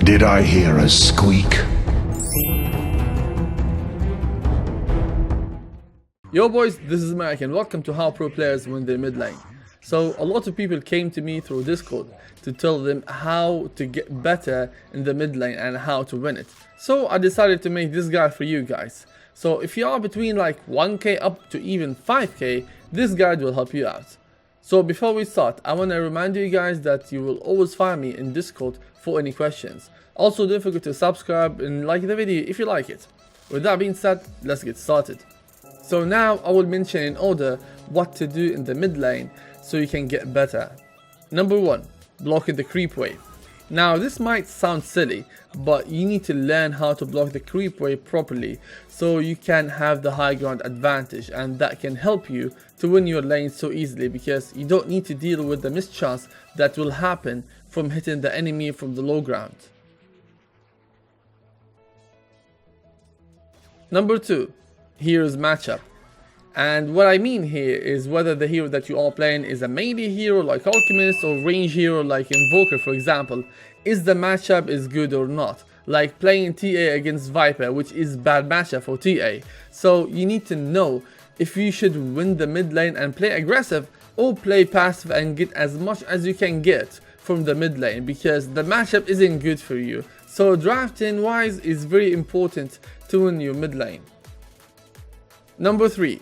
Did I hear a squeak? Yo boys, this is Mike and welcome to how pro players win their mid lane. So a lot of people came to me through Discord to tell them how to get better in the mid lane and how to win it. So I decided to make this guide for you guys. So if you are between like 1k up to even 5k, this guide will help you out. So before we start, I want to remind you guys that you will always find me in Discord for any questions. Also don't forget to subscribe and like the video if you like it. With that being said, let's get started. So now I will mention in order what to do in the mid lane so you can get better. Number 1, blocking the creep wave. Now this might sound silly, but you need to learn how to block the creep wave properly so you can have the high ground advantage, and that can help you to win your lane so easily because you don't need to deal with the mischance that will happen from hitting the enemy from the low ground. Number 2, heroes matchup. And what I mean here is whether the hero that you are playing is a melee hero like Alchemist or range hero like Invoker for example, is the matchup is good or not. Like playing TA against Viper, which is bad matchup for TA. So you need to know if you should win the mid lane and play aggressive or play passive and get as much as you can get from the mid lane because the matchup isn't good for you. So drafting wise is very important to win your mid lane. Number 3,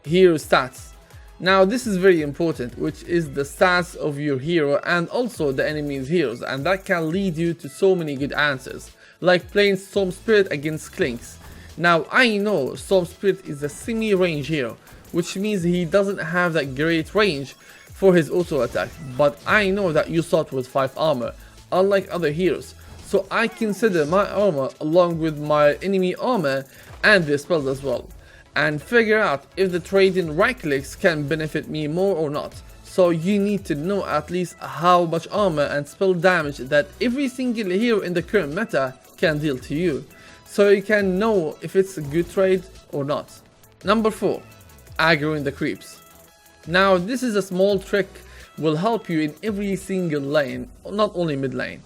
hero stats. Now this is very important, which is the stats of your hero and also the enemy's heroes, and that can lead you to so many good answers, like playing Storm Spirit against Clinks. Now I know Storm Spirit is a semi-range hero, which means he doesn't have that great range for his auto attack, but I know that you start with 5 armor, unlike other heroes, so I consider my armor along with my enemy armor and their spells as well, and figure out if the Trajan right clicks can benefit me more or not. So you need to know at least how much armor and spell damage that every single hero in the current meta can deal to you, so you can know if it's a good trade or not. Number 4, aggroing the creeps. Now this is a small trick will help you in every single lane, not only mid lane,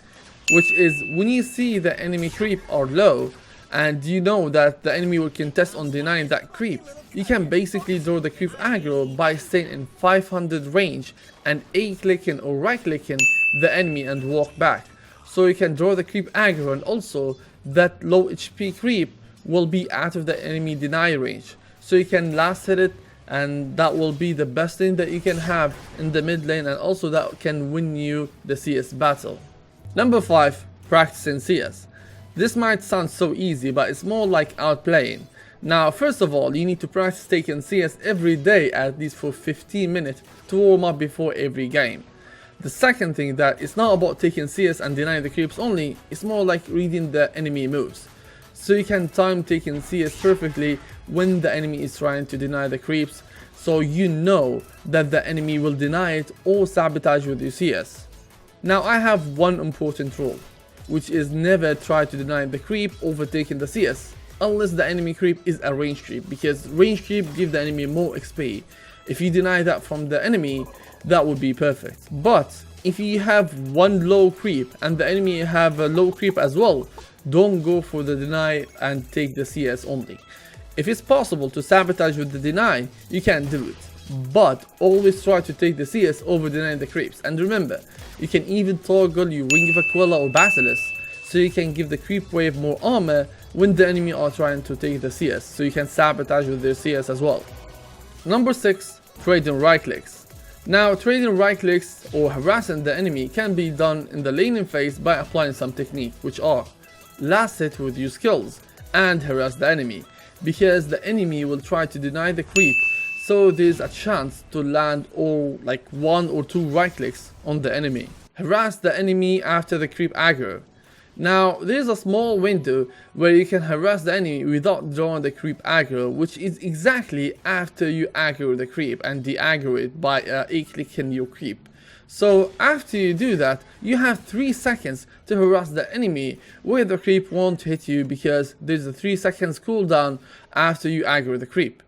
which is when you see the enemy creep are low and you know that the enemy will contest on denying that creep, you can basically draw the creep aggro by staying in 500 range and A-clicking or right-clicking the enemy and walk back. So you can draw the creep aggro, and also that low HP creep will be out of the enemy deny range. So you can last hit it, and that will be the best thing that you can have in the mid lane, and also that can win you the CS battle. Number 5, practicing CS. This might sound so easy, but it's more like outplaying. Now first of all, you need to practice taking CS every day at least for 15 minutes to warm up before every game. The second thing, that it's not about taking CS and denying the creeps only, it's more like reading the enemy moves. So you can time taking CS perfectly when the enemy is trying to deny the creeps, so you know that the enemy will deny it or sabotage with your CS. Now I have one important rule, which is never try to deny the creep overtaking the CS unless the enemy creep is a range creep, because range creep give the enemy more XP. If you deny that from the enemy, that would be perfect. But if you have one low creep and the enemy have a low creep as well, don't go for the deny and take the CS only. If it's possible to sabotage with the deny, you can do it, but always try to take the CS over denying the creeps. And remember, you can even toggle your Ring of Aquila or Basilisk, so you can give the creep wave more armor when the enemy are trying to take the CS, so you can sabotage with their CS as well. Number 6, trading right clicks. Now trading right clicks or harassing the enemy can be done in the laning phase by applying some technique, which are last hit with your skills and harass the enemy, because the enemy will try to deny the creep, so there's a chance to land all like 1 or 2 right clicks on the enemy. Harass the enemy after the creep aggro. Now there's a small window where you can harass the enemy without drawing the creep aggro, which is exactly after you aggro the creep and de-aggro it by A-clicking your creep. So after you do that, you have 3 seconds to harass the enemy where the creep won't hit you, because there's a 3 seconds cooldown after you aggro the creep.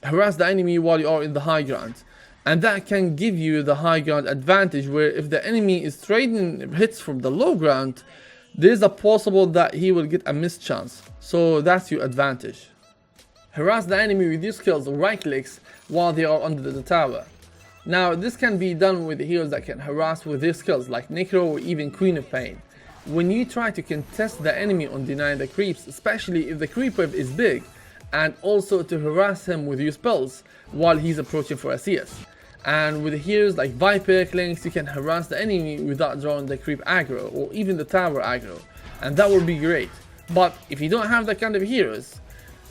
Harass the enemy while you are in the high ground, and that can give you the high ground advantage, where if the enemy is trading hits from the low ground, there's a possible that he will get a missed chance, so that's your advantage. Harass the enemy with your skills or right clicks while they are under the tower. Now this can be done with the heroes that can harass with their skills like Necro or even Queen of Pain. When you try to contest the enemy on denying the creeps, especially if the creep wave is big, and also to harass him with your spells while he's approaching for a CS. And with heroes like Viper, Clinks, you can harass the enemy without drawing the creep aggro or even the tower aggro, and that would be great. But if you don't have that kind of heroes,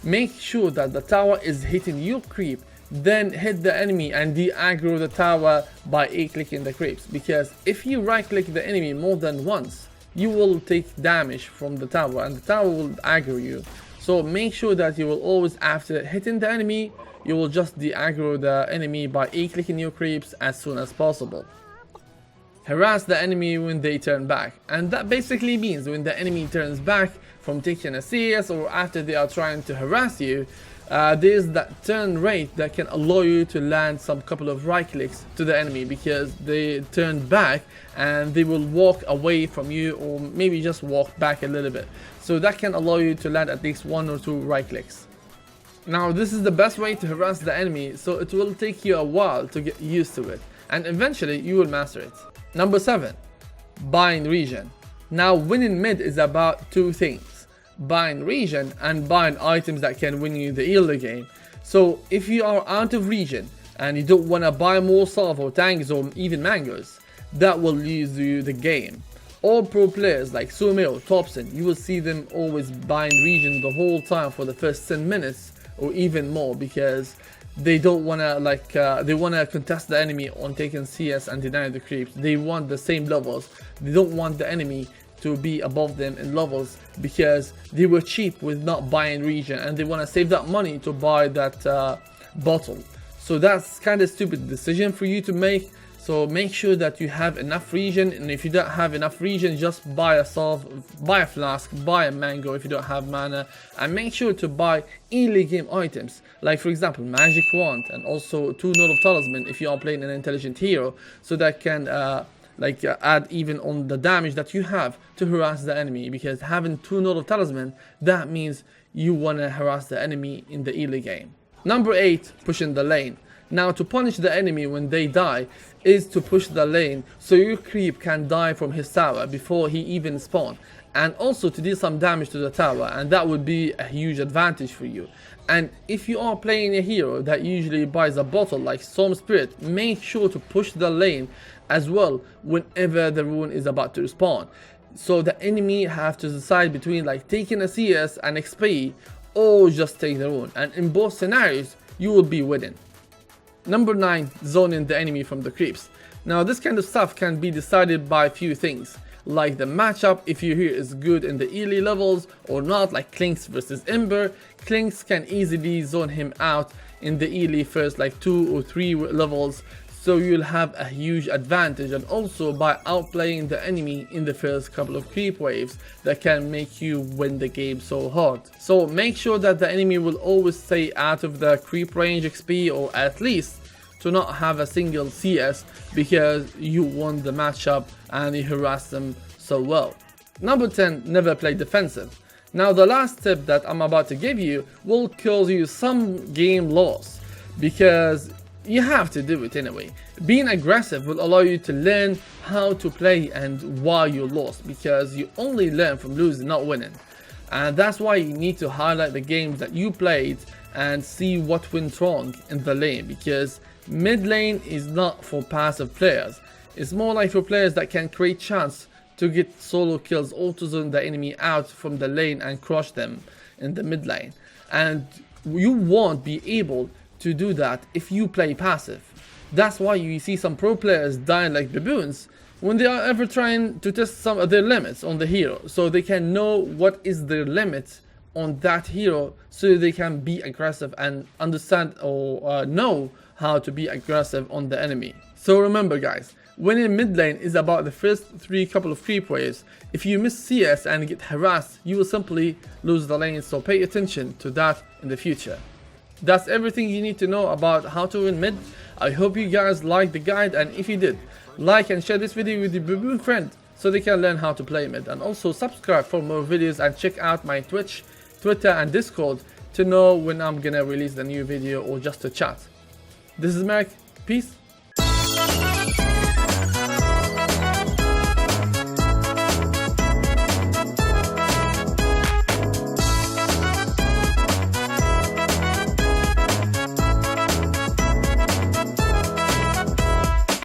make sure that the tower is hitting your creep, then hit the enemy and de-aggro the tower by A-clicking the creeps, because if you right-click the enemy more than once, you will take damage from the tower and the tower will aggro you. So make sure that you will always, after hitting the enemy, you will just de-aggro the enemy by A-clicking your creeps as soon as possible. Harass the enemy when they turn back, and that basically means when the enemy turns back from taking a CS or after they are trying to harass you, there's that turn rate that can allow you to land some couple of right clicks to the enemy, because they turn back and they will walk away from you or maybe just walk back a little bit. So that can allow you to land at least 1 or 2 right clicks. Now this is the best way to harass the enemy, so it will take you a while to get used to it, and eventually you will master it. Number 7. Bind region. Now winning mid is about 2 things: bind region and bind items that can win you the early game. So if you are out of region and you don't want to buy more salve or tanks or even mangoes, that will lose you the game. All pro players like Sume or Thompson, you will see them always bind region the whole time for the first 10 minutes or even more, because they don't want to they want to contest the enemy on taking CS and deny the creeps. They want the same levels. They don't want the enemy to be above them in levels, because they were cheap with not buying region and they want to save that money to buy that bottle. So that's kind of stupid decision for you to make. So make sure that you have enough region, and if you don't have enough region, just buy a salve, buy a flask, buy a mango if you don't have mana, and make sure to buy early game items, like for example magic wand and also 2 Node of Talisman if you are playing an intelligent hero, so that can add even on the damage that you have to harass the enemy, because having 2 Node of Talisman, that means you want to harass the enemy in the early game. Number 8, pushing the lane. Now to punish the enemy when they die is to push the lane so your creep can die from his tower before he even spawns, and also to deal some damage to the tower, and that would be a huge advantage for you. And if you are playing a hero that usually buys a bottle like Storm Spirit, make sure to push the lane as well whenever the rune is about to respawn. So the enemy have to decide between like taking a CS and XP or just take the rune, and in both scenarios you will be winning. Number 9, zoning the enemy from the creeps. Now this kind of stuff can be decided by a few things, like the matchup, if your hero is good in the early levels or not, like Clinks versus Ember. Clinks can easily zone him out in the early first like 2 or 3 levels, so you'll have a huge advantage, and also by outplaying the enemy in the first couple of creep waves that can make you win the game so hard. So make sure that the enemy will always stay out of the creep range XP, or at least to not have a single CS, because you won the matchup and you harass them so well. Number 10, never play defensive. Now the last tip that I'm about to give you will cause you some game loss, because you have to do it anyway. Being aggressive will allow you to learn how to play and why you lost, because you only learn from losing, not winning. And that's why you need to highlight the games that you played and see what went wrong in the lane, because mid lane is not for passive players. It's more like for players that can create chance to get solo kills or to zone the enemy out from the lane and crush them in the mid lane. And you won't be able to do that if you play passive. That's why you see some pro players dying like baboons when they are ever trying to test some of their limits on the hero, so they can know what is their limit on that hero, so they can be aggressive and understand or know how to be aggressive on the enemy. So remember guys, winning mid lane is about the first 3 couple of creep waves. If you miss CS and get harassed, you will simply lose the lane, so pay attention to that in the future. That's everything you need to know about how to win mid. I hope you guys liked the guide, and if you did, like and share this video with your baboon friend so they can learn how to play mid. And also subscribe for more videos and check out my Twitch, Twitter and Discord to know when I'm gonna release the new video or just to chat. This is Merrick, peace.